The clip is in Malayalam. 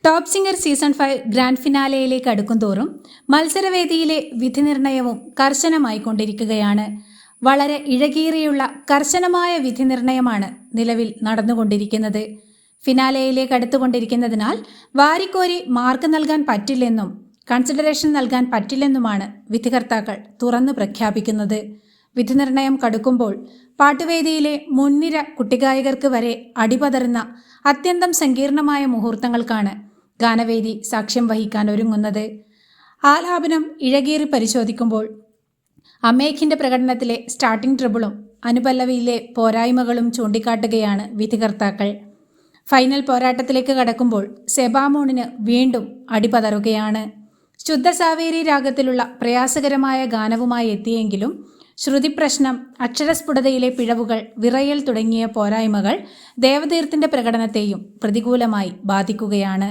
ടോപ്പ് സിംഗർ സീസൺ 5 ഗ്രാൻഡ് ഫിനാലെയിലേക്ക് അടുക്കുംതോറും മത്സരവേദിയിലെ വിധി നിർണയവും കർശനമായിക്കൊണ്ടിരിക്കുകയാണ്. വളരെ ഇഴകീറിയുള്ള കർശനമായ വിധി നിർണയമാണ് നിലവിൽ നടന്നുകൊണ്ടിരിക്കുന്നത്. ഫിനാലെയിലേക്ക് അടുത്തുകൊണ്ടിരിക്കുന്നതിനാൽ വാരിക്കോരി മാർക്ക് നൽകാൻ പറ്റില്ലെന്നും കൺസിഡറേഷൻ നൽകാൻ പറ്റില്ലെന്നുമാണ് വിധികർത്താക്കൾ തുറന്നു പ്രഖ്യാപിക്കുന്നത്. വിധി നിർണയം കടുക്കുമ്പോൾ പാട്ടുവേദിയിലെ മുൻനിര കുട്ടിഗായകർക്ക് വരെ അടിപതറുന്ന അത്യന്തം സങ്കീർണമായ മുഹൂർത്തങ്ങൾക്കാണ് ഗാനവേദി സാക്ഷ്യം വഹിക്കാൻ ഒരുങ്ങുന്നത്. ആലാപനം ഇഴകീറി പരിശോധിക്കുമ്പോൾ അമേഖിൻ്റെ പ്രകടനത്തിലെ സ്റ്റാർട്ടിംഗ് ട്രബിളും അനുപല്ലവിയിലെ പോരായ്മകളും ചൂണ്ടിക്കാട്ടുകയാണ് വിധികർത്താക്കൾ. ഫൈനൽ പോരാട്ടത്തിലേക്ക് കടക്കുമ്പോൾ സെബാമോണിന് വീണ്ടും അടിപതറുകയാണ്. ശുദ്ധ സാവേരി രാഗത്തിലുള്ള പ്രയാസകരമായ ഗാനവുമായി എത്തിയെങ്കിലും ശ്രുതിപ്രശ്നം, അക്ഷരസ്ഫുടതയിലെ പിഴവുകൾ, വിറയൽ തുടങ്ങിയ പോരായ്മകൾ ദേവതീർത്തിൻ്റെ പ്രകടനത്തെയും പ്രതികൂലമായി ബാധിക്കുകയാണ്.